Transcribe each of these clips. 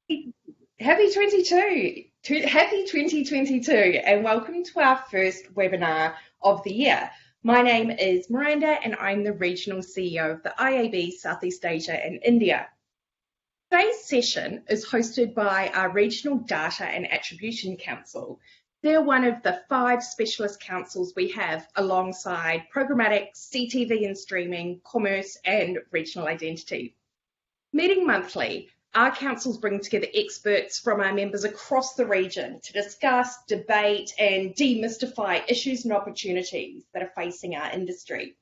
Happy 2022 and welcome to our first webinar of the year. My name is Miranda and I'm the Regional CEO of the IAB Southeast Asia and India. Today's session is hosted by our Regional Data and Attribution Council. They're one of the 5 specialist councils we have alongside programmatic, CTV and streaming, commerce and regional identity. Meeting monthly, our councils bring together experts from our members across the region to discuss, debate and demystify issues and opportunities that are facing our industry.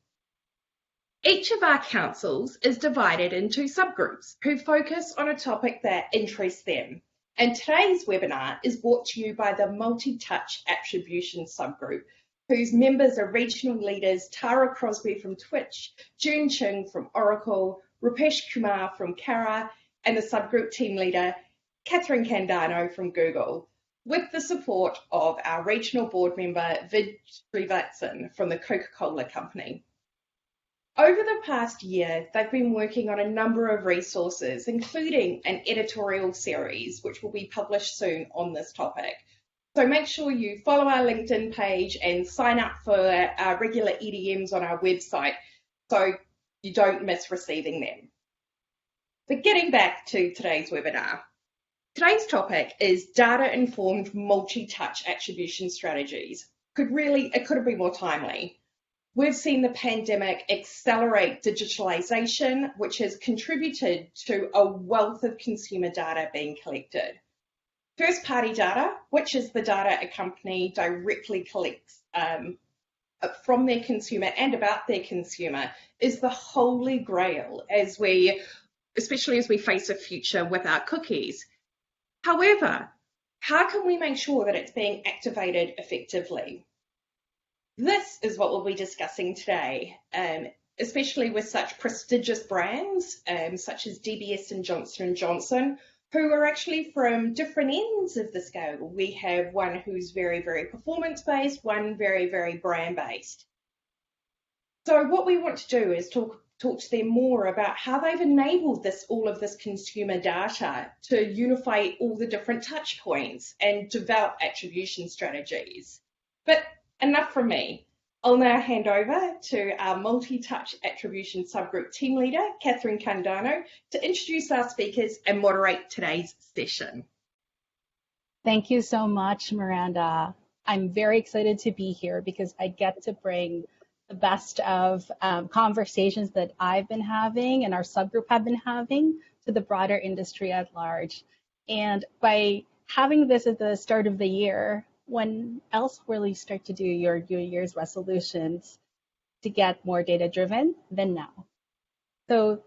Each of our councils is divided into subgroups who focus on a topic that interests them. And today's webinar is brought to you by the Multi-Touch Attribution subgroup, whose members are regional leaders Tara Crosby from Twitch, June Ching from Oracle, Rupesh Kumar from Kara, and the subgroup team leader, Catherine Candano from Google, with the support of our regional board member, Vid Srivatsan from the Coca-Cola Company. Over the past year, they've been working on a number of resources, including an editorial series, which will be published soon on this topic. So make sure you follow our LinkedIn page and sign up for our regular EDMs on our website so you don't miss receiving them. But getting back to today's webinar, today's topic is data-informed multi-touch attribution strategies. It couldn't be more timely. We've seen the pandemic accelerate digitalisation, which has contributed to a wealth of consumer data being collected. First-party data, which is the data a company directly collects from their consumer and about their consumer, is the holy grail especially as we face a future without cookies. However, how can we make sure that it's being activated effectively? This is what we'll be discussing today, especially with such prestigious brands such as DBS and Johnson & Johnson, who are actually from different ends of the scale. We have one who's very, very performance-based, one very, very brand-based. So what we want to do is talk to them more about how they've enabled all of this consumer data to unify all the different touch points and develop attribution strategies. But enough from me. I'll now hand over to our multi-touch attribution subgroup team leader, Catherine Candano, to introduce our speakers and moderate today's session. Thank you so much, Miranda. I'm very excited to be here because I get to bring the best of conversations that I've been having and our subgroup have been having to the broader industry at large. And by having this at the start of the year, when else will you start to do your New Year's resolutions to get more data driven than now? So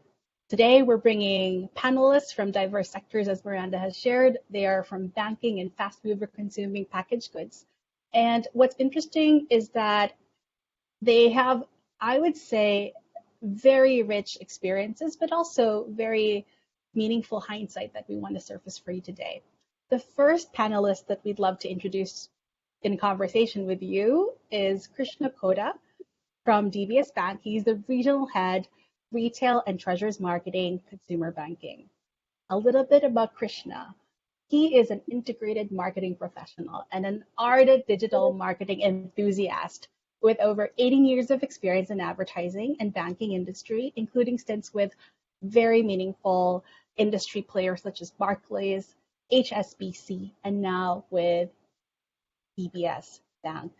today we're bringing panelists from diverse sectors, as Miranda has shared. They are from banking and fast mover consuming packaged goods. And what's interesting is that they have, I would say, very rich experiences, but also very meaningful hindsight that we want to surface for you today. The first panelist that we'd love to introduce in conversation with you is Krishna Kota from DBS Bank. He's the Regional Head, Retail and Treasures Marketing, Consumer Banking. A little bit about Krishna. He is an integrated marketing professional and an ardent digital marketing enthusiast with over 18 years of experience in advertising and banking industry, including stints with very meaningful industry players such as Barclays, HSBC, and now with DBS Bank.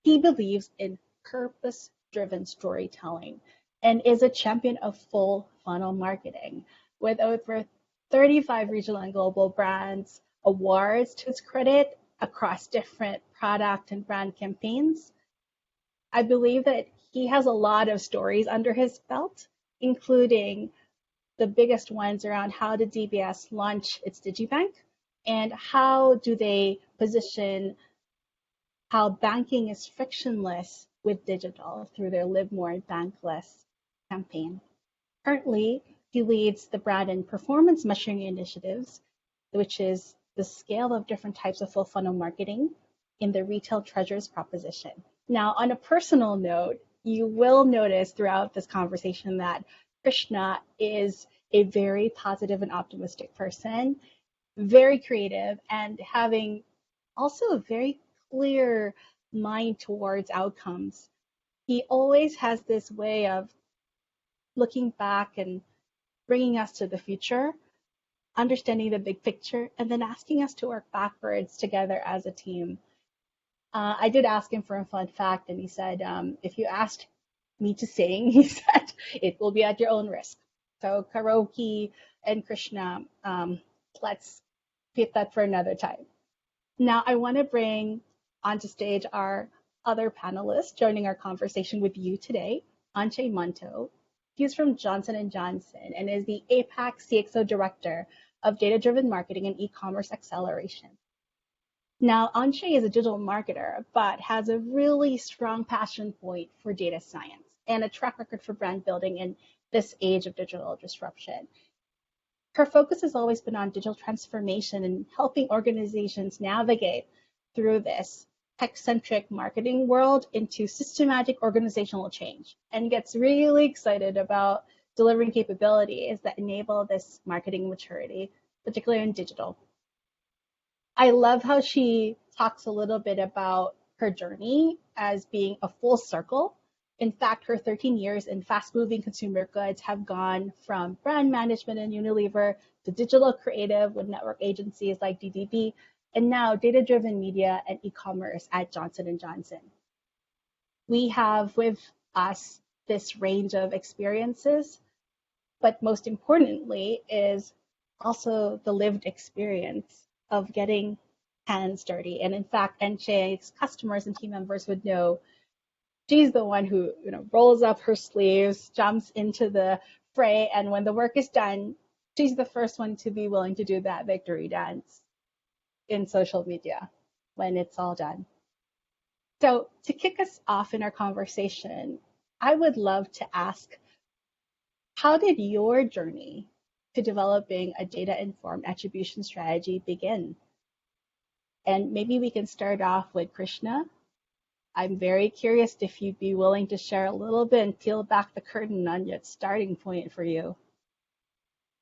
He believes in purpose-driven storytelling and is a champion of full funnel marketing with over 35 regional and global brands awards to his credit across different product and brand campaigns. I believe that he has a lot of stories under his belt, including the biggest ones around how did DBS launch its digibank and how do they position how banking is frictionless with digital through their Live More Bankless campaign. Currently, he leads the brand and performance measuring initiatives, which is the scale of different types of full funnel marketing in the retail treasures proposition. Now, on a personal note, you will notice throughout this conversation that Krishna is a very positive and optimistic person. very creative, and having also a very clear mind towards outcomes. He always has this way of looking back and bringing us to the future, understanding the big picture, and then asking us to work backwards together as a team. I did ask him for a fun fact, and he said, if you asked me to sing, he said, it will be at your own risk. So karaoke and Krishna, let's keep that for another time. Now, I want to bring onto stage our other panelist joining our conversation with you today, Enshe Manto. He's from Johnson & Johnson and is the APAC CxO Director of Data-Driven Marketing and Ecommerce Acceleration. Now, Enshe is a digital marketer, but has a really strong passion point for data science and a track record for brand building in this age of digital disruption. Her focus has always been on digital transformation and helping organizations navigate through this tech-centric marketing world into systematic organizational change, and gets really excited about delivering capabilities that enable this marketing maturity, particularly in digital. I love how she talks a little bit about her journey as being a full circle. In fact, her 13 years in fast-moving consumer goods have gone from brand management in Unilever to digital creative with network agencies like DDB, and now data-driven media and e-commerce at Johnson & Johnson. We have with us this range of experiences, but most importantly is also the lived experience of getting hands dirty. And in fact, Enshe's customers and team members would know she's the one who rolls up her sleeves, jumps into the fray, and when the work is done, she's the first one to be willing to do that victory dance in social media when it's all done. So to kick us off in our conversation, I would love to ask, how did your journey to developing a data-informed attribution strategy begin? And maybe we can start off with Krishna. I'm very curious if you'd be willing to share a little bit and peel back the curtain on your starting point for you.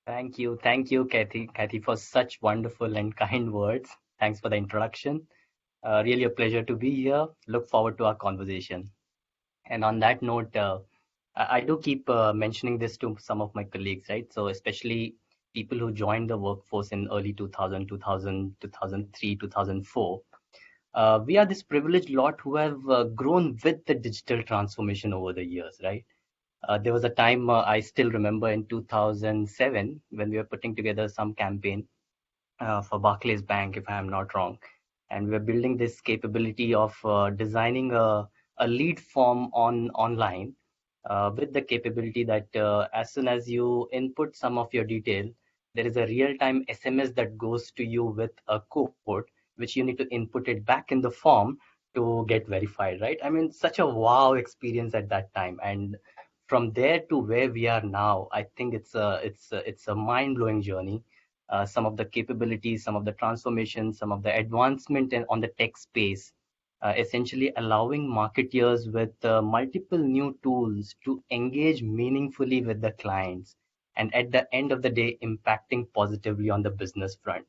Thank you, Kathy, for such wonderful and kind words. Thanks for the introduction. Really a pleasure to be here. Look forward to our conversation. And on that note, I do keep mentioning this to some of my colleagues, right? So especially people who joined the workforce in early 2000, 2003, 2004. We are this privileged lot who have grown with the digital transformation over the years, right? There was a time I still remember in 2007 when we were putting together some campaign for Barclays Bank, if I am not wrong. And we were building this capability of designing a lead form online with the capability that as soon as you input some of your detail, there is a real-time SMS that goes to you with a code, which you need to input it back in the form to get verified, right? I mean, such a wow experience at that time. And from there to where we are now, I think it's a mind-blowing journey. Some of the capabilities, some of the transformations, some of the advancement on the tech space, essentially allowing marketeers with multiple new tools to engage meaningfully with the clients, and at the end of the day, impacting positively on the business front.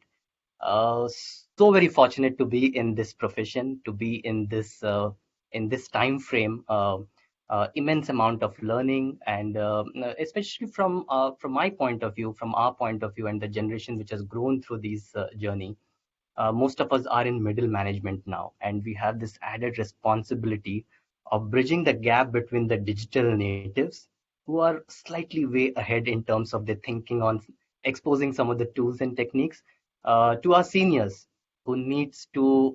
So very fortunate to be in this profession, to be in this time frame. Immense amount of learning, and especially from my point of view, from our point of view, and the generation which has grown through this journey. Most of us are in middle management now, and we have this added responsibility of bridging the gap between the digital natives who are slightly way ahead in terms of their thinking on exposing some of the tools and techniques to our seniors who needs to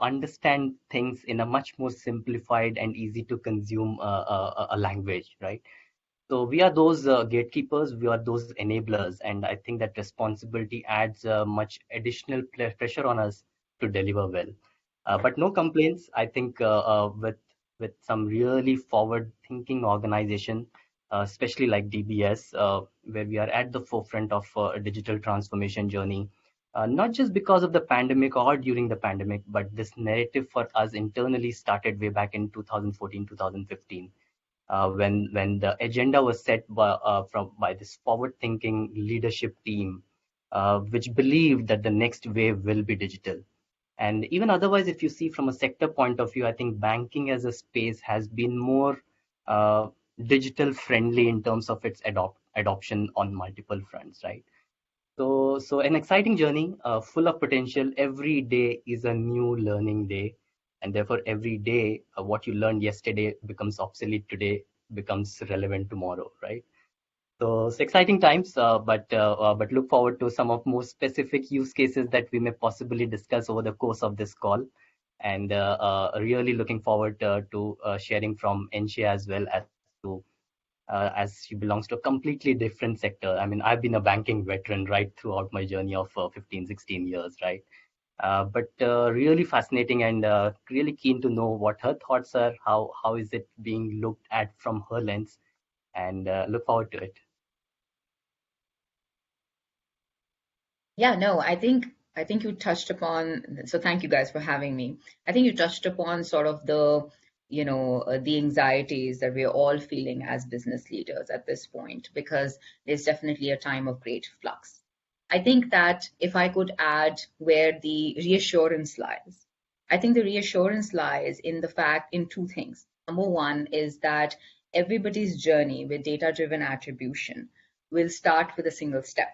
understand things in a much more simplified and easy to consume a language, right? So we are those gatekeepers, we are those enablers, and I think that responsibility adds much additional pressure on us to deliver well. But no complaints. I think with some really forward-thinking organization, especially like DBS, where we are at the forefront of a digital transformation journey. Not just because of the pandemic or during the pandemic, but this narrative for us internally started way back in 2014, 2015, when the agenda was set by this forward-thinking leadership team which believe that the next wave will be digital. And even otherwise, if you see from a sector point of view, I think banking as a space has been more digital friendly in terms of its adoption on multiple fronts, right? So an exciting journey, full of potential. Every day is a new learning day, and therefore every day what you learned yesterday becomes obsolete today, becomes relevant tomorrow, right? So it's exciting times, but look forward to some of more specific use cases that we may possibly discuss over the course of this call, and really looking forward to sharing from Enshe as well as she belongs to a completely different sector. I mean, I've been a banking veteran right throughout my journey of 15, 16 years, right? But really fascinating and really keen to know what her thoughts are, how is it being looked at from her lens, and look forward to it. Yeah, no, I think you touched upon, so thank you guys for having me. I think you touched upon sort of the anxieties that we're all feeling as business leaders at this point, because there's definitely a time of great flux. I think that if I could add where the reassurance lies, I think the reassurance lies in the fact in two things. Number one is that everybody's journey with data-driven attribution will start with a single step.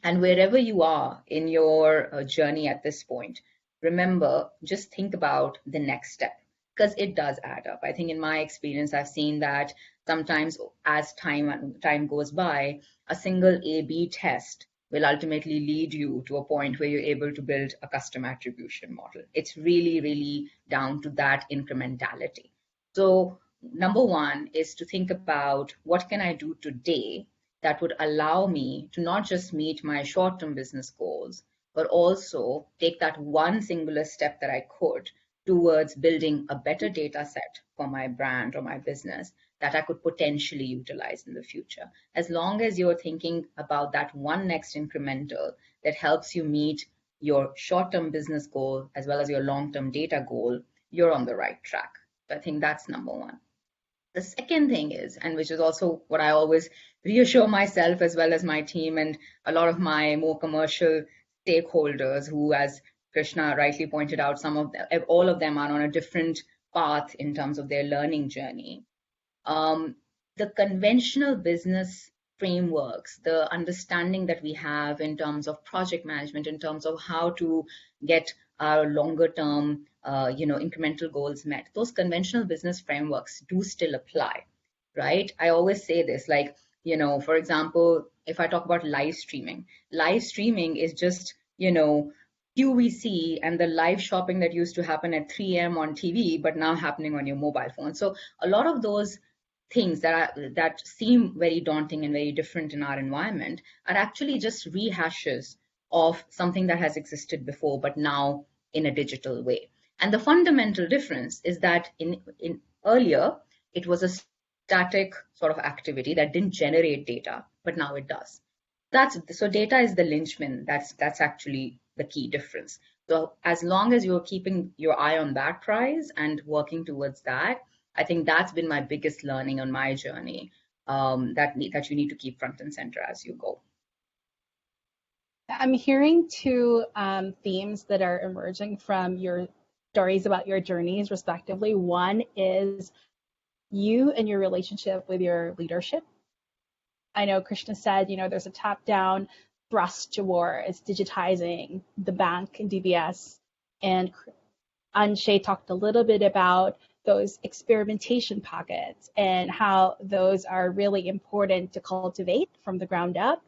And wherever you are in your journey at this point, remember, just think about the next step, because it does add up. I think in my experience, I've seen that sometimes as time goes by, a single A/B test will ultimately lead you to a point where you're able to build a custom attribution model. It's really, really down to that incrementality. So number one is to think about what can I do today that would allow me to not just meet my short-term business goals, but also take that one singular step that I could towards building a better data set for my brand or my business that I could potentially utilize in the future. As long as you're thinking about that one next incremental that helps you meet your short-term business goal as well as your long-term data goal, you're on the right track. So I think that's number one. The second thing is, and which is also what I always reassure myself as well as my team and a lot of my more commercial stakeholders who, as Krishna rightly pointed out, all of them are on a different path in terms of their learning journey. The conventional business frameworks, the understanding that we have in terms of project management, in terms of how to get our longer term incremental goals met, those conventional business frameworks do still apply, right? I always say this, like, for example, if I talk about live streaming is just, QVC and the live shopping that used to happen at 3 a.m. on TV, but now happening on your mobile phone. So a lot of those things that seem very daunting and very different in our environment are actually just rehashes of something that has existed before, but now in a digital way. And the fundamental difference is that in earlier, it was a static sort of activity that didn't generate data, but now it does. So data is the linchpin. That's actually the key difference. So as long as you're keeping your eye on that prize and working towards that, I think that's been my biggest learning on my journey, that you need to keep front and center as you go. I'm hearing two themes that are emerging from your stories about your journeys, respectively. One is you and your relationship with your leadership. I know Krishna said, there's a top-down thrust towards digitizing the bank and DBS. And Enshe talked a little bit about those experimentation pockets and how those are really important to cultivate from the ground up.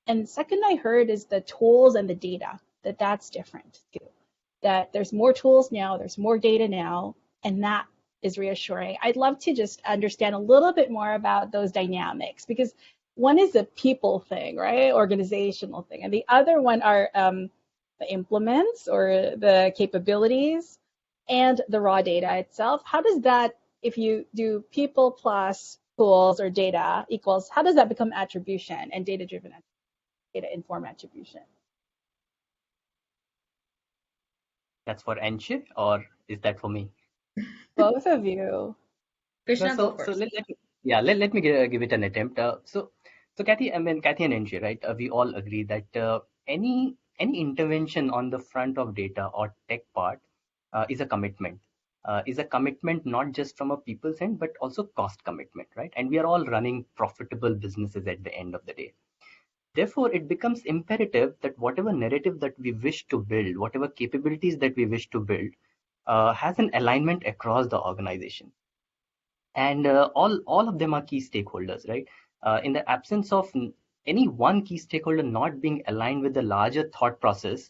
And second I heard is the tools and the data, that's different too. That there's more tools now, there's more data now, and that is reassuring. I'd love to just understand a little bit more about those dynamics, because one is a people thing, right? Organizational thing. And the other one are the implements or the capabilities and the raw data itself. How does that, if you do people plus tools or data equals, how does that become attribution and data-driven data-informed attribution? That's for Enshe, or is that for me? Both of you. Krishna, No, go first. let me give it an attempt. So So Kathy, and Enshe, right? We all agree that any intervention on the front of data or tech part is a commitment. Is a commitment not just from a people's end, but also cost commitment, right? And we are all running profitable businesses at the end of the day. Therefore, it becomes imperative that whatever narrative that we wish to build, whatever capabilities that we wish to build, has an alignment across the organization. And all of them are key stakeholders, right? In the absence of any one key stakeholder not being aligned with the larger thought process,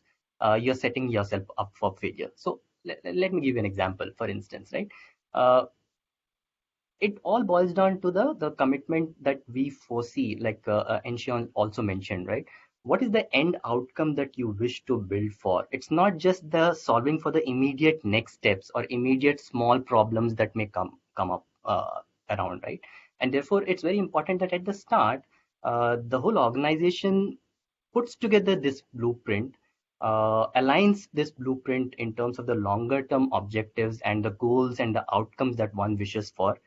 you're setting yourself up for failure. So let me give you an example. For instance, right? It all boils down to the commitment that we foresee, like Enshe also mentioned, right? What is the end outcome that you wish to build for? It's not just the solving for the immediate next steps or immediate small problems that may come up around, right? And therefore, it's very important that at the start, the whole organization puts together this blueprint, aligns this blueprint in terms of the longer term objectives and the goals and the outcomes that one wishes for,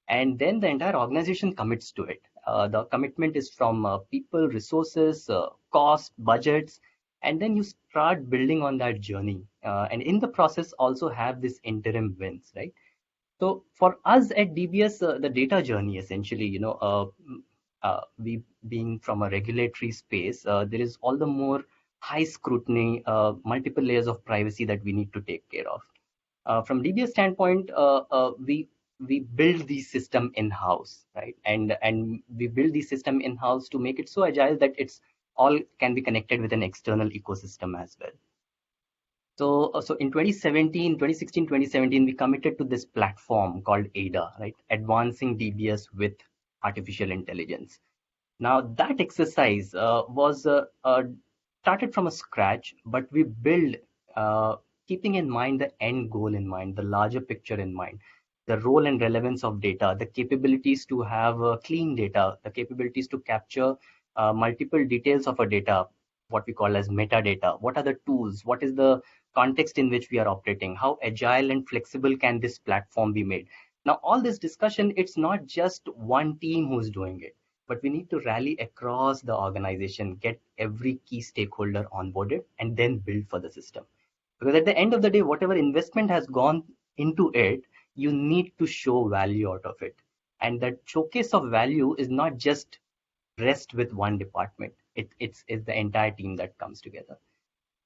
and then the entire organization commits to it. The commitment is from people, resources, cost, budgets, and then you start building on that journey. And in the process, also have this interim wins, right? So for us at DBS, the data journey essentially, we being from a regulatory space, there is all the more high scrutiny, multiple layers of privacy that we need to take care of. From DBS standpoint, we build the system in-house, right? And we build the system in-house to make it so agile that it's all can be connected with an external ecosystem as well. So in 2017, 2016, 2017, we committed to this platform called ADA, right? Advancing DBS with Artificial Intelligence. Now that exercise was started from a scratch, but we built keeping in mind the end goal in mind, the larger picture in mind, the role and relevance of data, the capabilities to have clean data, the capabilities to capture multiple details of a data, what we call as metadata. What are the tools? What is the context in which we are operating? How agile and flexible can this platform be made? Now, all this discussion, it's not just one team who's doing it, but we need to rally across the organization, get every key stakeholder onboarded, and then build for the system. Because at the end of the day, whatever investment has gone into it, you need to show value out of it. And that showcase of value is not just rest with one department. It's the entire team that comes together.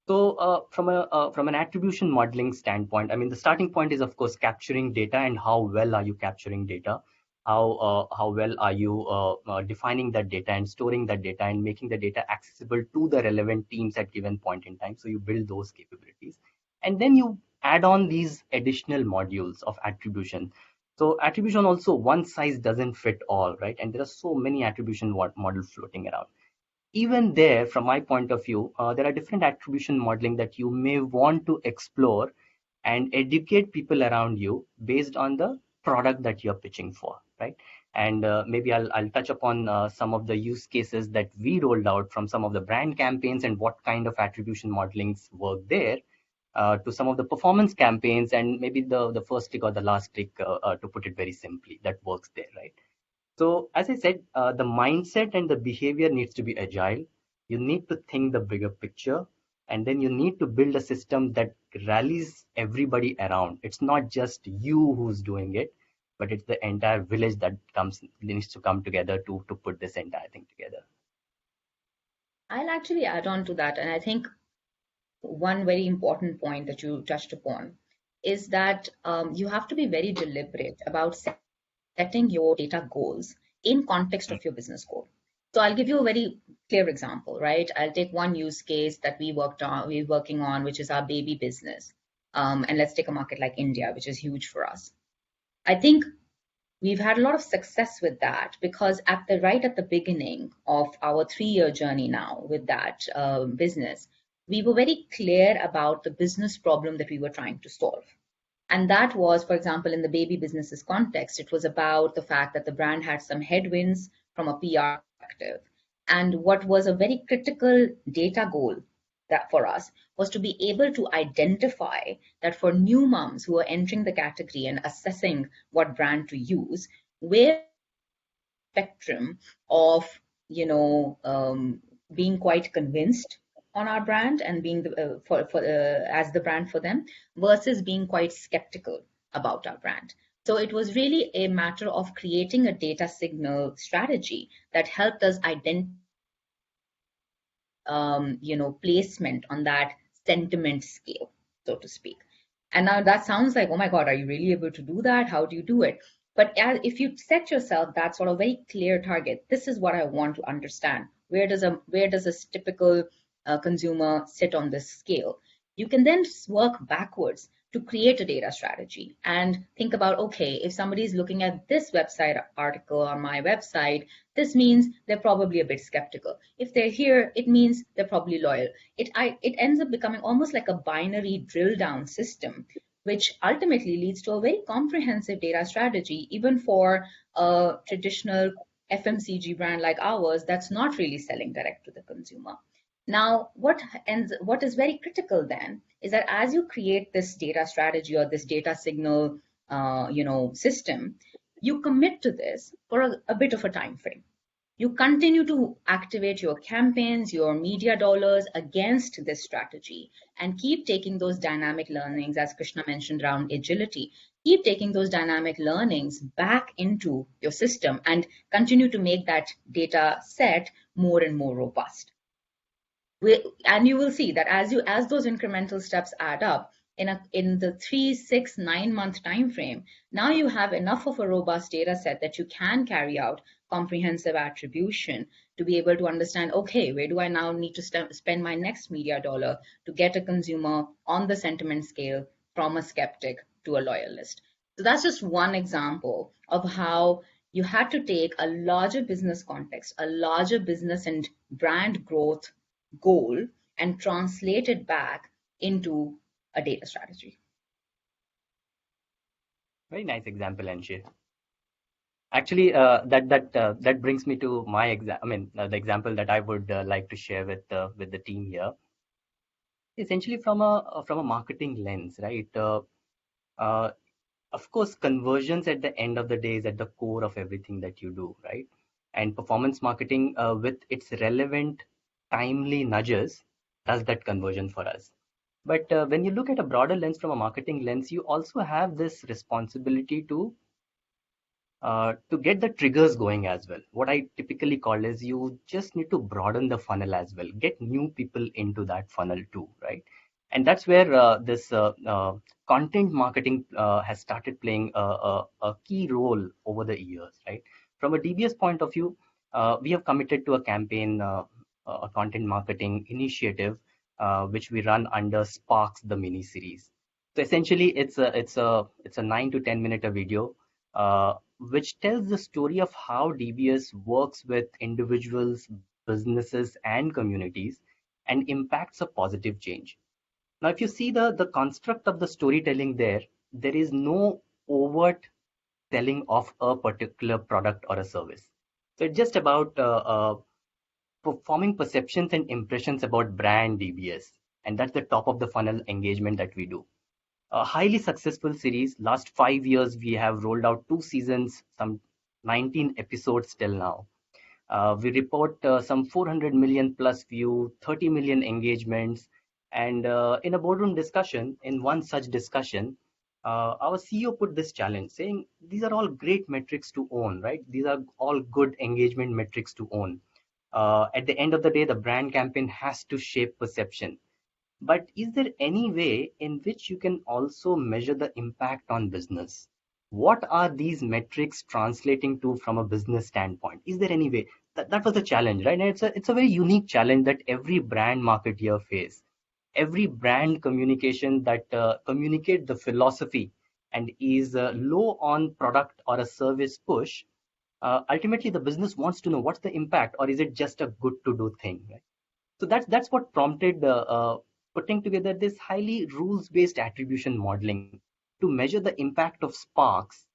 So from an attribution modeling standpoint, I mean, the starting point is, of course, capturing data and how well are you capturing data? How well are you defining that data and storing that data and making the data accessible to the relevant teams at given point in time? So you build those capabilities. And then you add on these additional modules of attribution. So attribution also, one size doesn't fit all, right? And there are so many attribution models floating around. Even there, from my point of view, there are different attribution modeling that you may want to explore and educate people around you based on the product that you're pitching for, right? And maybe I'll touch upon some of the use cases that we rolled out from some of the brand campaigns and what kind of attribution modelings work there, to some of the performance campaigns and maybe the first trick or the last trick, to put it very simply, that works there, right? So as I said, the mindset and the behavior needs to be agile. You need to think the bigger picture, and then you need to build a system that rallies everybody around. It's not just you who's doing it, but it's the entire village that needs to come together to put this entire thing together. I'll actually add on to that, and I think one very important point that you touched upon is that you have to be very deliberate about setting your data goals in context of your business goal. So I'll give you a very clear example, right? I'll take one use case that we're working on, which is our baby business. And let's take a market like India, which is huge for us. I think we've had a lot of success with that because right at the beginning of our 3-year journey now with that business, we were very clear about the business problem that we were trying to solve. And that was, for example, in the baby businesses context, it was about the fact that the brand had some headwinds from a PR perspective. And what was a very critical data goal that for us was to be able to identify that for new moms who are entering the category and assessing what brand to use, where spectrum of being quite convinced on our brand and being as the brand for them, versus being quite skeptical about our brand. So it was really a matter of creating a data signal strategy that helped us identify placement on that sentiment scale, so to speak. And now that sounds like, oh my God, are you really able to do that? How do you do it? But if you set yourself that sort of very clear target, this is what I want to understand. Where does a typical consumer sit on this scale? You can then work backwards to create a data strategy and think about, okay, if somebody is looking at this website article on my website, this means they're probably a bit skeptical. If they're here, it means they're probably loyal. It ends up becoming almost like a binary drill down system, which ultimately leads to a very comprehensive data strategy, even for a traditional FMCG brand like ours that's not really selling direct to the consumer. Now, what is very critical then is that as you create this data strategy or this data signal, system, you commit to this for a bit of a time frame. You continue to activate your campaigns, your media dollars against this strategy, and keep taking those dynamic learnings, as Krishna mentioned, around agility. Keep taking those dynamic learnings back into your system and continue to make that data set more and more robust. And you will see that as those incremental steps add up in the 3, 6, 9-month time frame, now you have enough of a robust data set that you can carry out comprehensive attribution to be able to understand, okay, where do I now need to spend my next media dollar to get a consumer on the sentiment scale from a skeptic to a loyalist. So that's just one example of how you had to take a larger business context, a larger business and brand growth goal, and translate it back into a data strategy. Very nice example, Enshe. Actually, that brings me to my the example that I would like to share with the team here. Essentially, from a marketing lens, right? Of course, conversions at the end of the day is at the core of everything that you do, right? And performance marketing, with its relevant, timely nudges, does that conversion for us. But when you look at a broader lens, from a marketing lens, you also have this responsibility to get the triggers going as well. What I typically call is you just need to broaden the funnel as well, get new people into that funnel too, right? And that's where this content marketing has started playing a key role over the years, right? From a DBS point of view, we have committed to a campaign, a content marketing initiative, which we run under Sparks, the mini series. So essentially, it's a 9 to 10 minute video, which tells the story of how DBS works with individuals, businesses, and communities, and impacts a positive change. Now, if you see the construct of the storytelling there is no overt selling of a particular product or a service. So it's just about forming perceptions and impressions about brand DBS. And that's the top of the funnel engagement that we do. A highly successful series. Last 5 years, we have rolled out 2 seasons, some 19 episodes till now. We report some 400 million plus view, 30 million engagements. And in a boardroom discussion, in one such discussion, our CEO put this challenge saying, these are all great metrics to own, right? These are all good engagement metrics to own. At the end of the day, the brand campaign has to shape perception. But is there any way in which you can also measure the impact on business? What are these metrics translating to from a business standpoint? Is there any way? That was the challenge, right? And it's a very unique challenge that every brand marketeer face. Every brand communication that communicate the philosophy and is low on product or a service push, ultimately the business wants to know what's the impact, or is it just a good to do thing, right? So that's what prompted putting together this highly rules-based attribution modeling to measure the impact of Sparks,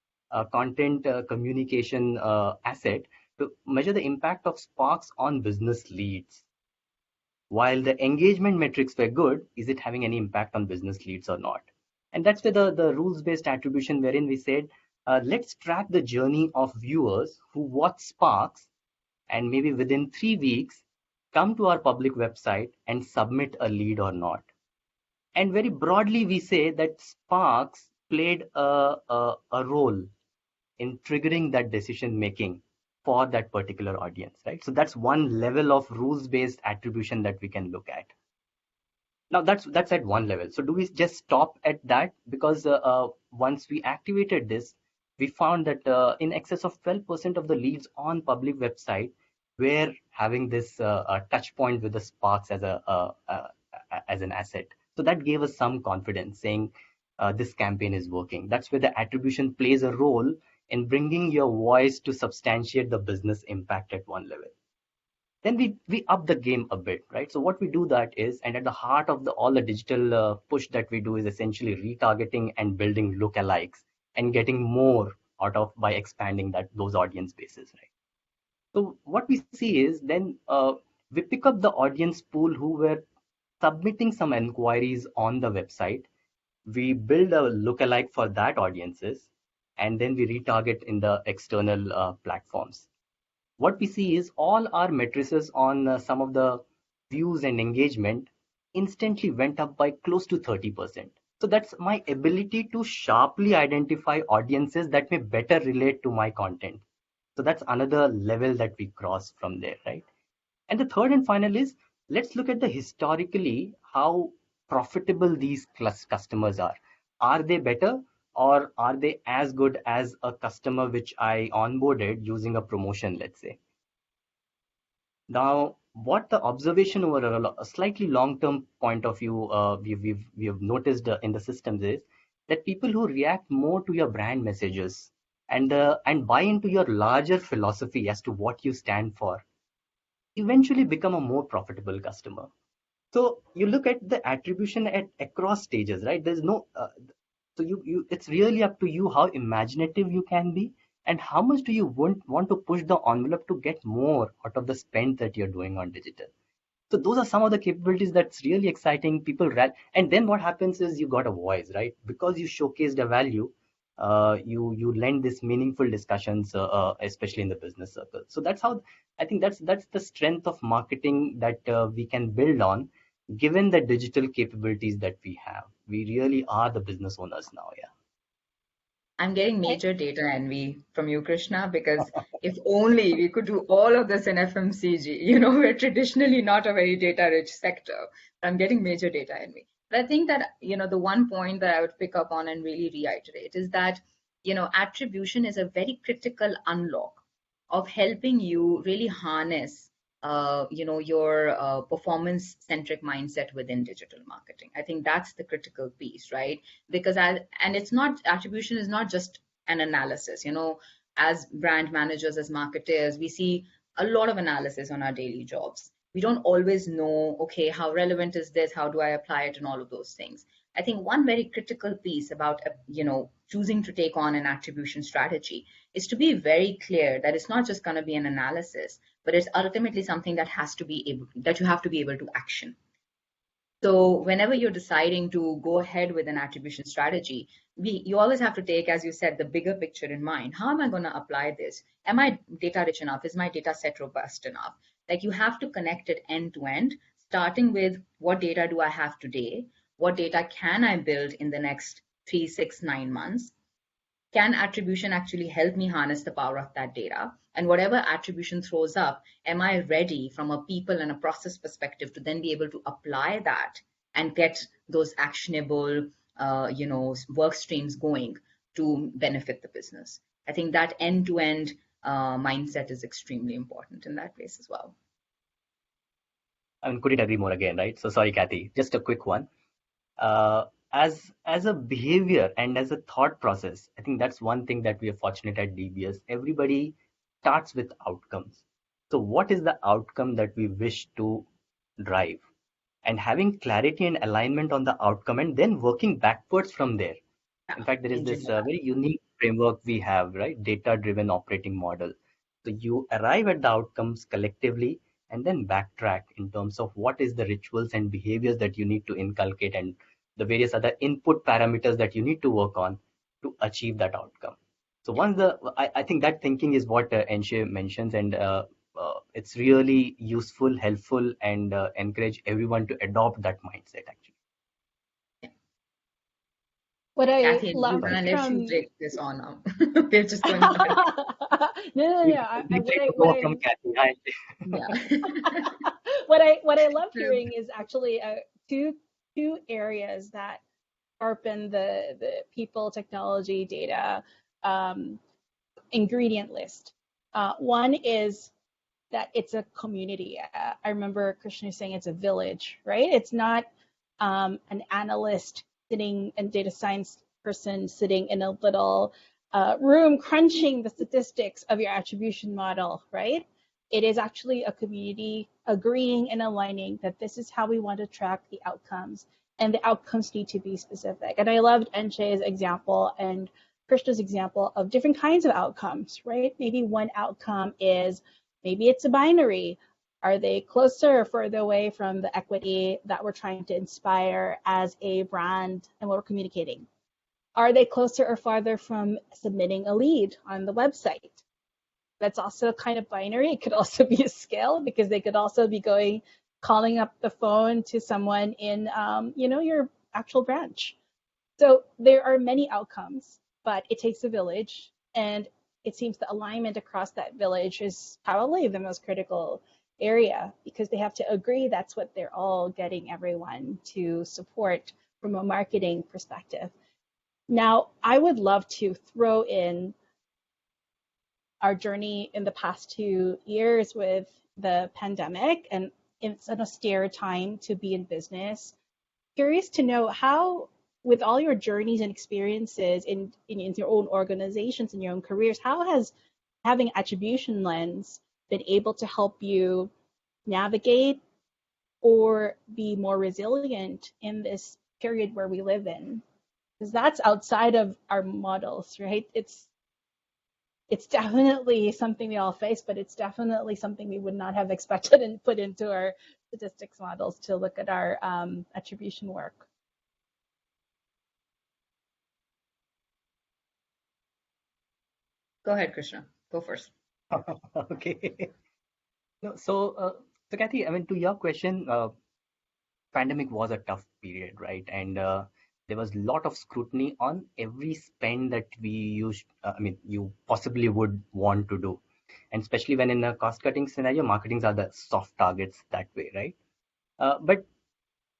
content communication asset, to measure the impact of Sparks on business leads. While the engagement metrics were good, is it having any impact on business leads or not? And that's where the rules-based attribution, wherein we said, let's track the journey of viewers who watch Sparks and maybe within 3 weeks come to our public website and submit a lead or not. And very broadly, we say that Sparks played a role in triggering that decision making for that particular audience, right? So that's one level of rules-based attribution that we can look at. Now that's at one level. So do we just stop at that? Because once we activated this, we found that in excess of 12% of the leads on public website were having this touch point with the Sparks as as an asset. So that gave us some confidence, saying this campaign is working. That's where the attribution plays a role in bringing your voice to substantiate the business impact at one level. Then we up the game a bit, right? So what we do that is, and at the heart of all the digital push that we do is essentially retargeting and building lookalikes and getting more out of by expanding those audience bases, right? So what we see is then we pick up the audience pool who were submitting some inquiries on the website. We build a lookalike for that audiences, and then we retarget in the external platforms. What we see is all our matrices on some of the views and engagement instantly went up by close to 30%. So that's my ability to sharply identify audiences that may better relate to my content. So that's another level that we cross from there, right? And the third and final is, let's look at the historically how profitable these customers are. Are they better, or are they as good as a customer which I onboarded using a promotion, let's say? Now, what the observation over a slightly long-term point of view we have noticed in the systems is that people who react more to your brand messages and buy into your larger philosophy as to what you stand for eventually become a more profitable customer. So you look at the attribution across stages, right? There's no so it's really up to you how imaginative you can be and how much do you want to push the envelope to get more out of the spend that you're doing on digital. So those are some of the capabilities that's really exciting. And then what happens is you got a voice, right? Because you showcased a value, you lend this meaningful discussions, especially in the business circle. So that's how I think that's the strength of marketing that we can build on, given the digital capabilities that we have. We really are the business owners now. Yeah. I'm getting major data envy from you, Krishna, because if only we could do all of this in FMCG. We're traditionally not a very data-rich sector. I'm getting major data envy. But I think that, the one point that I would pick up on and really reiterate is that, attribution is a very critical unlock of helping you really harness your performance-centric mindset within digital marketing. I think that's the critical piece, right? Because attribution is not just an analysis. As brand managers, as marketers, we see a lot of analysis on our daily jobs. We don't always know, okay, how relevant is this? How do I apply it? And all of those things. I think one very critical piece about, choosing to take on an attribution strategy is to be very clear that it's not just going to be an analysis, but it's ultimately something that you have to be able to action. So whenever you're deciding to go ahead with an attribution strategy, you always have to take, as you said, the bigger picture in mind. How am I going to apply this? Am I data rich enough? Is my data set robust enough? Like, you have to connect it end to end, starting with what data do I have today? What data can I build in the next 3, 6, 9 months? Can attribution actually help me harness the power of that data? And whatever attribution throws up, am I ready from a people and a process perspective to then be able to apply that and get those actionable, work streams going to benefit the business? I think that end-to-end mindset is extremely important in that place as well. I mean, couldn't agree more again, right? So sorry, Kathy, just a quick one. As a behavior and as a thought process, I think that's one thing that we are fortunate at DBS. Everybody starts with outcomes. So what is the outcome that we wish to drive? And having clarity and alignment on the outcome and then working backwards from there. In fact, there is this very unique framework we have, right? Data-driven operating model. So you arrive at the outcomes collectively and then backtrack in terms of what is the rituals and behaviors that you need to inculcate and the various other input parameters that you need to work on to achieve that outcome. So I think that thinking is what Enshe mentions, and it's really useful, helpful, and encourage everyone to adopt that mindset actually. What I Kathy, we're loved gonna let you from take this on now. We're just going to. no. What I From Kathy. Yeah. what I love hearing is actually two areas that sharpen the people, technology, data ingredient list. One is that it's a community. I remember Krishna saying it's a village, right? It's not an analyst sitting and data science person sitting in a little room crunching the statistics of your attribution model, right? It is actually a community agreeing and aligning that this is how we want to track the outcomes, and the outcomes need to be specific. And I loved Enshe's example and Krishna's example of different kinds of outcomes, right? Maybe one outcome is, maybe it's a binary. Are they closer or further away from the equity that we're trying to inspire as a brand and what we're communicating? Are they closer or farther from submitting a lead on the website? That's also a kind of binary. It could also be a scale, because they could also be calling up the phone to someone in, your actual branch. So there are many outcomes, but it takes a village, and it seems the alignment across that village is probably the most critical area, because they have to agree that's what they're all getting everyone to support from a marketing perspective. Now, I would love to throw in our journey in the past 2 years with the pandemic, and it's an austere time to be in business. Curious to know how, with all your journeys and experiences in your own organizations and your own careers, how has having attribution lens been able to help you navigate or be more resilient in this period where we live in? Because that's outside of our models, right? It's definitely something we all face, but it's definitely something we would not have expected and put into our statistics models to look at our attribution work. Go ahead, Krishna. Go first. Okay. No, so Kathy, I mean, to your question, pandemic was a tough period, right? And there was a lot of scrutiny on every spend that we used. You possibly would want to do, and especially when in a cost-cutting scenario, marketings are the soft targets that way, right?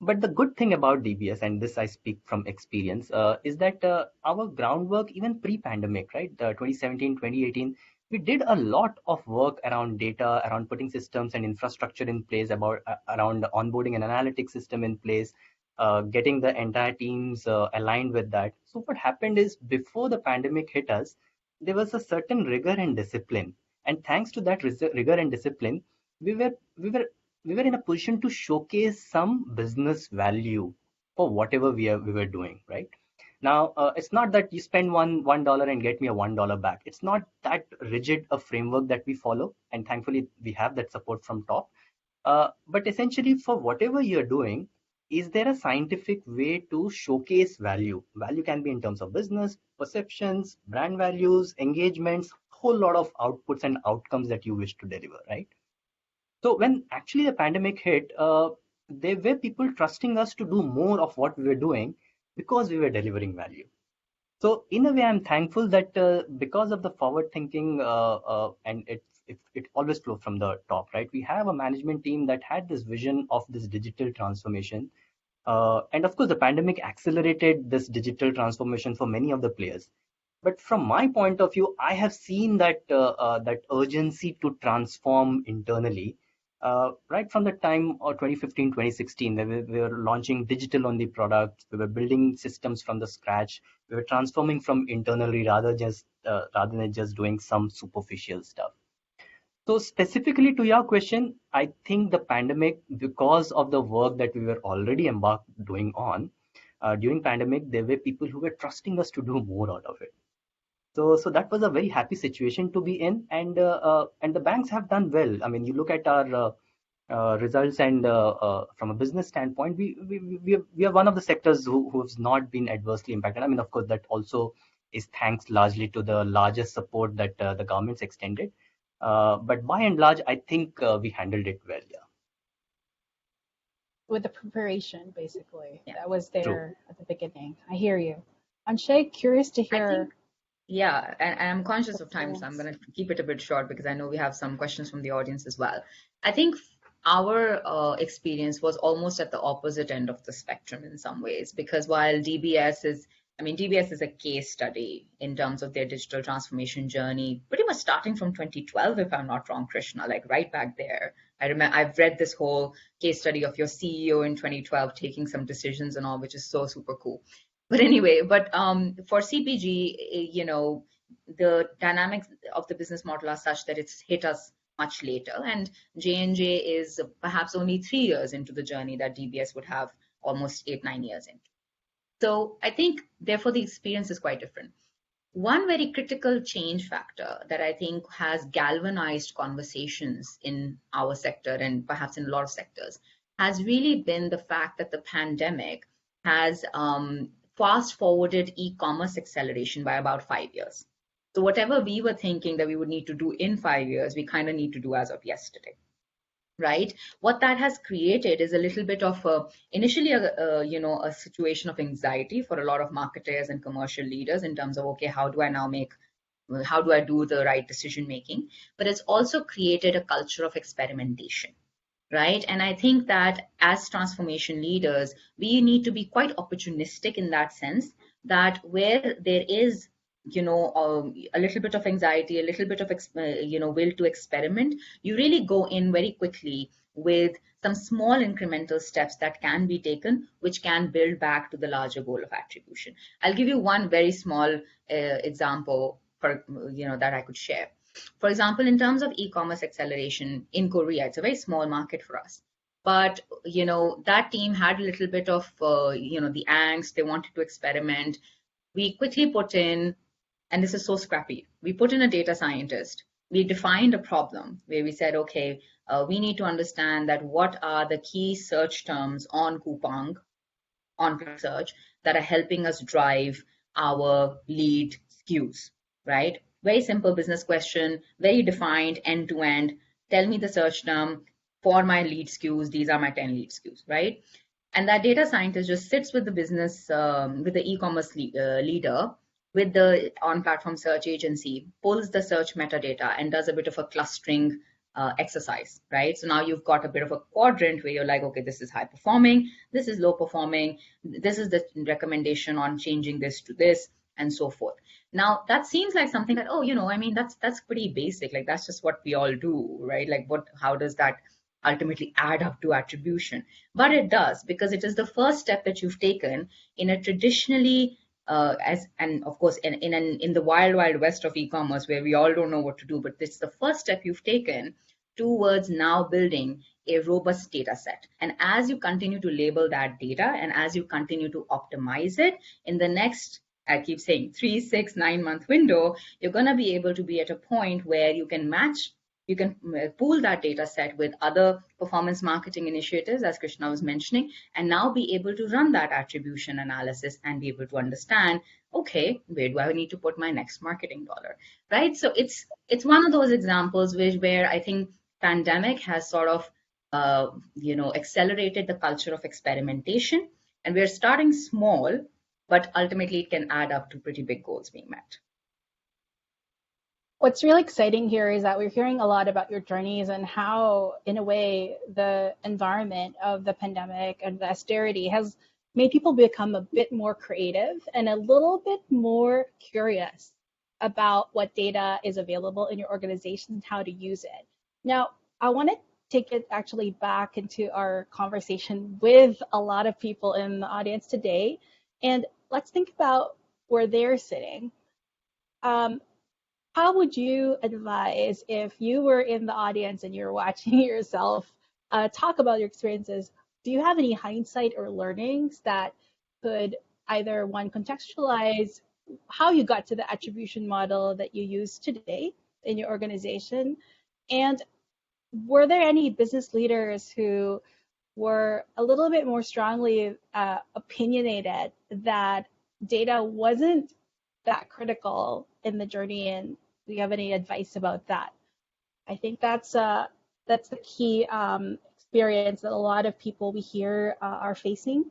But the good thing about DBS, and this I speak from experience, is that our groundwork, even pre-pandemic, right, 2017, 2018, we did a lot of work around data, around putting systems and infrastructure in place, around the onboarding and analytics system in place, getting the entire teams aligned with that. So what happened is, before the pandemic hit us, there was a certain rigor and discipline. And thanks to that rigor and discipline, we were in a position to showcase some business value for whatever we were doing, right? Now, it's not that you spend $1 and get me a $1 back. It's not that rigid a framework that we follow, and thankfully we have that support from top. But essentially, for whatever you're doing, is there a scientific way to showcase value? Value can be in terms of business, perceptions, brand values, engagements, whole lot of outputs and outcomes that you wish to deliver, right? So when actually the pandemic hit, there were people trusting us to do more of what we were doing because we were delivering value. So in a way, I'm thankful that because of the forward thinking, and it always flows from the top, right? We have a management team that had this vision of this digital transformation. And of course, the pandemic accelerated this digital transformation for many of the players. But from my point of view, I have seen that that urgency to transform internally. Right from the time of 2015, 2016, where we were launching digital-only products, we were building systems from the scratch, we were transforming from internally rather than just doing some superficial stuff. So specifically to your question, I think the pandemic, because of the work that we were already doing on, during pandemic, there were people who were trusting us to do more out of it. So that was a very happy situation to be in, and the banks have done well. I mean, you look at our results, and from a business standpoint, we are one of the sectors who has not been adversely impacted. I mean, of course, that also is thanks largely to the largest support that the government's extended. But by and large, I think we handled it well. Yeah, With the preparation, basically, Yeah. that was true. there at the beginning. I hear you. Anshay, curious to I think, hear yeah, and I'm conscious of time, so I'm experience. going to keep it a bit short because I know we have some questions from the audience as well. I think our experience was almost at the opposite end of the spectrum in some ways, because while DBS is a case study in terms of their digital transformation journey, pretty much starting from 2012, if I'm not wrong, Krishna, like right back there. I remember I've read this whole case study of your CEO in 2012 taking some decisions and all, which is so super cool. But anyway, for CPG, the dynamics of the business model are such that it's hit us much later, and J&J is perhaps only 3 years into the journey that DBS would have almost 8-9 years into. So I think, therefore, the experience is quite different. One very critical change factor that I think has galvanized conversations in our sector and perhaps in a lot of sectors has really been the fact that the pandemic has fast forwarded e-commerce acceleration by about 5 years. So whatever we were thinking that we would need to do in 5 years, we kind of need to do as of yesterday. Right? What that has created is a little bit of initially a situation of anxiety for a lot of marketers and commercial leaders in terms of, okay, how do I do the right decision making? But it's also created a culture of experimentation, right? And I think that as transformation leaders, we need to be quite opportunistic in that sense, that where there is a little bit of anxiety, a little bit of will to experiment, you really go in very quickly with some small incremental steps that can be taken, which can build back to the larger goal of attribution. I'll give you one very small example for that I could share. For example, in terms of e-commerce acceleration in Korea, it's a very small market for us. But that team had a little bit of the angst. They wanted to experiment. We quickly put in, and this is so scrappy, we put in a data scientist. We defined a problem where we said, okay, we need to understand that what are the key search terms on Coupang, on search, that are helping us drive our lead SKUs, right? Very simple business question, very defined end to end. Tell me the search term for my lead SKUs. These are my 10 lead SKUs, right? And that data scientist just sits with the business, with the e-commerce leader, with the on-platform search agency, pulls the search metadata and does a bit of a clustering exercise, right? So now you've got a bit of a quadrant where you're like, okay, this is high performing, this is low performing, this is the recommendation on changing this to this, and so forth. Now that seems like something that, that's pretty basic. Like that's just what we all do, right? Like how does that ultimately add up to attribution? But it does, because it is the first step that you've taken in a traditionally and of course in the wild west of e-commerce where we all don't know what to do, but it's the first step you've taken towards now building a robust data set. And as you continue to label that data and as you continue to optimize it in the next, I keep saying 3, 6, 9-month window, you're going to be able to be at a point where you can pool that data set with other performance marketing initiatives, as Krishna was mentioning, and now be able to run that attribution analysis and be able to understand, okay, where do I need to put my next marketing dollar, right? So it's one of those examples where I think pandemic has sort of accelerated the culture of experimentation, and we're starting small, but ultimately it can add up to pretty big goals being met. What's really exciting here is that we're hearing a lot about your journeys and how, in a way, the environment of the pandemic and the austerity has made people become a bit more creative and a little bit more curious about what data is available in your organization and how to use it. Now, I want to take it actually back into our conversation with a lot of people in the audience today, and let's think about where they're sitting. How would you advise, if you were in the audience and you're watching yourself talk about your experiences, do you have any hindsight or learnings that could either, one, contextualize how you got to the attribution model that you use today in your organization? And were there any business leaders who were a little bit more strongly opinionated that data wasn't that critical in the journey, and do you have any advice about that? I think that's the key experience that a lot of people we hear are facing.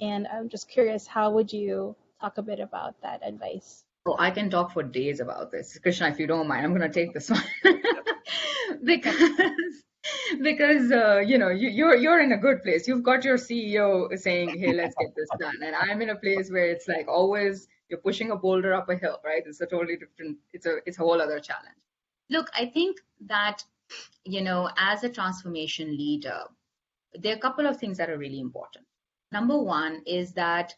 And I'm just curious, how would you talk a bit about that advice? Oh, I can talk for days about this. Krishna, if you don't mind, I'm going to take this one because you're in a good place. You've got your CEO saying, "Hey, let's get this done," and I'm in a place where it's like always you're pushing a boulder up a hill, right? It's a totally different. It's a whole other challenge. Look, I think that as a transformation leader, there are a couple of things that are really important. Number one is that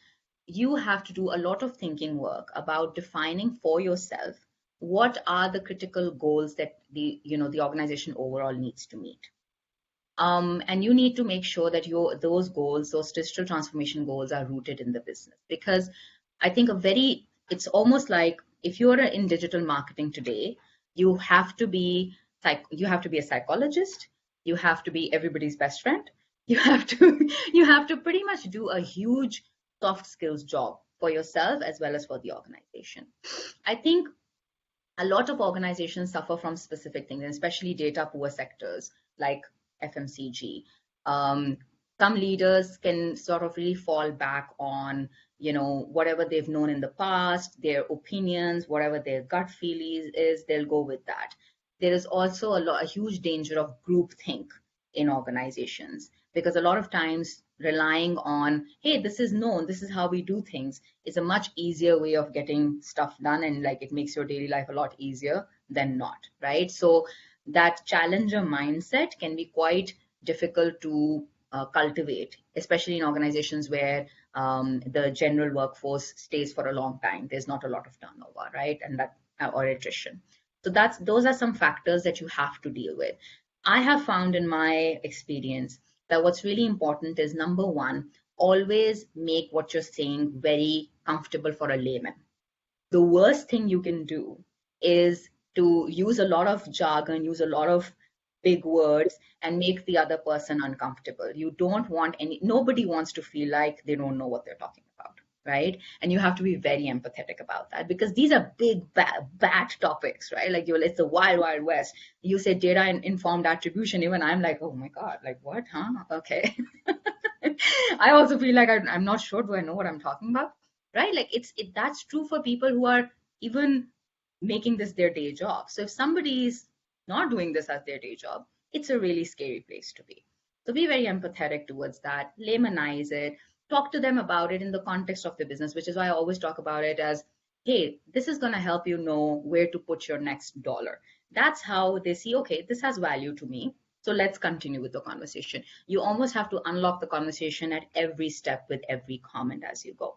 you have to do a lot of thinking work about defining for yourself what are the critical goals that the organization overall needs to meet. And you need to make sure that those goals, those digital transformation goals, are rooted in the business. Because I think it's almost like if you're in digital marketing today, you have to be a psychologist, you have to be everybody's best friend, you have to pretty much do a huge soft skills job for yourself as well as for the organization. I think a lot of organizations suffer from specific things, especially data poor sectors like FMCG. Some leaders can sort of really fall back on whatever they've known in the past, their opinions, whatever their gut feel is, they'll go with that. There is also a huge danger of groupthink in organizations, because a lot of times relying on, hey, this is known, this is how we do things, is a much easier way of getting stuff done, and like it makes your daily life a lot easier than not, right? So that challenger mindset can be quite difficult to cultivate, especially in organizations where the general workforce stays for a long time. There's not a lot of turnover, right? And that or attrition. So those are some factors that you have to deal with. I have found in my experience that what's really important is, number one, always make what you're saying very comfortable for a layman. The worst thing you can do is to use a lot of jargon, use a lot of big words, and make the other person uncomfortable. You don't want nobody wants to feel like they don't know what they're talking about, right? And you have to be very empathetic about that, because these are big, bad topics, right? Like it's the wild, wild west. You say data informed attribution, even I'm like, oh my God, like what, huh? Okay. I also feel like I'm not sure, do I know what I'm talking about, right? Like that's true for people who are even making this their day job. So if somebody is not doing this as their day job, it's a really scary place to be. So be very empathetic towards that, laymanize it, talk to them about it in the context of the business, which is why I always talk about it as, hey, this is going to help you know where to put your next dollar. That's how they see, okay, this has value to me, so let's continue with the conversation. You almost have to unlock the conversation at every step with every comment as you go.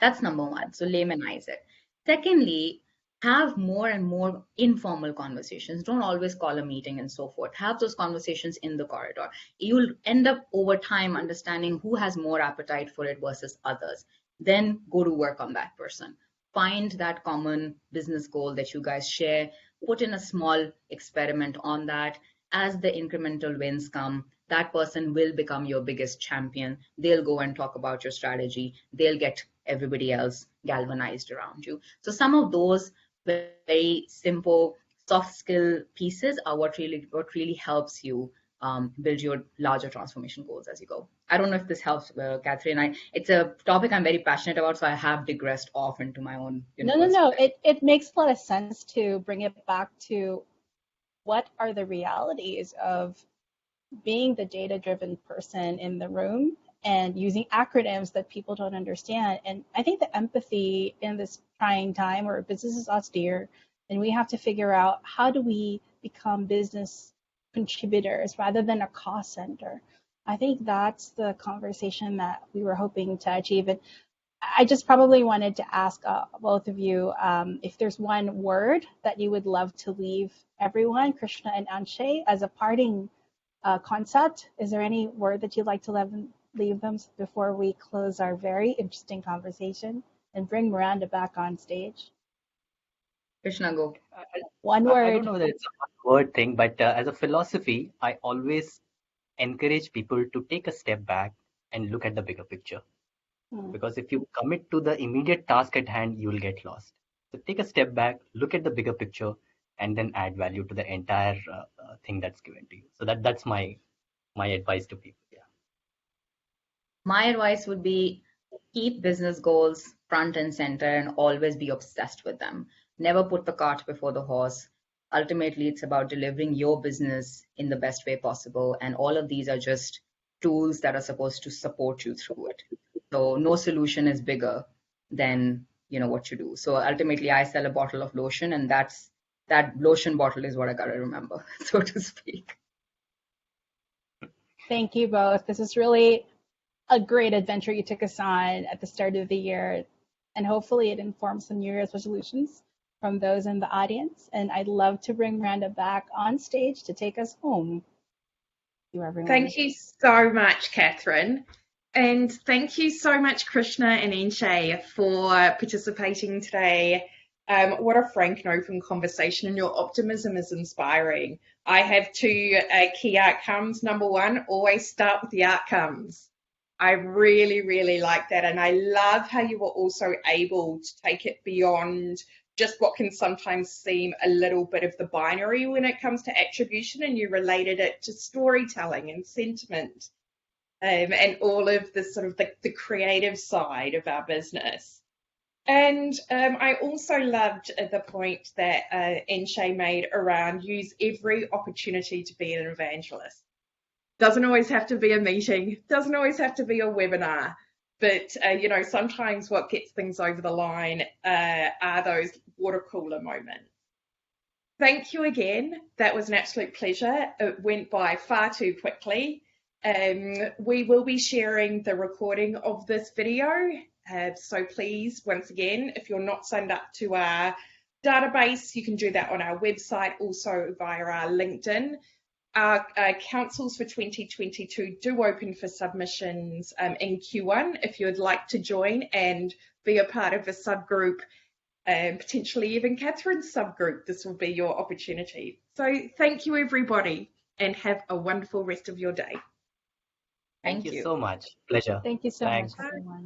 That's number one. So laymanize it. Secondly, have more and more informal conversations. Don't always call a meeting and so forth. Have those conversations in the corridor. You'll end up over time understanding who has more appetite for it versus others. Then go to work on that person. Find that common business goal that you guys share. Put in a small experiment on that. As the incremental wins come, that person will become your biggest champion. They'll go and talk about your strategy. They'll get everybody else galvanized around you. So some of those very simple soft skill pieces are what really helps you build your larger transformation goals as you go. I don't know if this helps, Catherine. It's a topic I'm very passionate about, so I have digressed off into my own universe. No. It makes a lot of sense to bring it back to what are the realities of being the data-driven person in the room and using acronyms that people don't understand. And I think the empathy in this trying time where business is austere and we have to figure out how do we become business contributors rather than a cost center. I think that's the conversation that we were hoping to achieve. And I just probably wanted to ask both of you if there's one word that you would love to leave everyone, Krishna and Enshe, as a parting concept. Is there any word that you'd like to leave them before we close our very interesting conversation and bring Miranda back on stage? Krishna, go. One word. I don't know that it's a word thing, but as a philosophy, I always encourage people to take a step back and look at the bigger picture. Because if you commit to the immediate task at hand, you will get lost. So take a step back, look at the bigger picture, and then add value to the entire thing that's given to you. So that's my advice to people. Yeah. My advice would be keep business goals front and center and always be obsessed with them. Never put the cart before the horse. Ultimately, it's about delivering your business in the best way possible. And all of these are just tools that are supposed to support you through it. So no solution is bigger than what you do. So ultimately, I sell a bottle of lotion, and that lotion bottle is what I gotta remember, so to speak. Thank you both. This is really a great adventure you took us on at the start of the year, and hopefully it informs some New Year's resolutions from those in the audience. And I'd love to bring Miranda back on stage to take us home. Thank you, everyone. Thank you so much, Catherine. And thank you so much, Krishna and Enshe, for participating today. What a frank and open conversation, and your optimism is inspiring. I have two key outcomes. Number one, always start with the outcomes. I really, really like that. And I love how you were also able to take it beyond just what can sometimes seem a little bit of the binary when it comes to attribution, and you related it to storytelling and sentiment, and all of the sort of the creative side of our business. And I also loved the point that Enshe made around use every opportunity to be an evangelist. Doesn't always have to be a meeting, doesn't always have to be a webinar, but sometimes what gets things over the line are those water cooler moments. Thank you again. That was an absolute pleasure. It went by far too quickly. We will be sharing the recording of this video. So please, once again, if you're not signed up to our database, you can do that on our website, also via our LinkedIn. Our councils for 2022 do open for submissions in Q1. If you would like to join and be a part of a subgroup, potentially even Catherine's subgroup, this will be your opportunity. So thank you, everybody, and have a wonderful rest of your day. Thank you so much. Pleasure. Thank you so Thanks. much, everyone.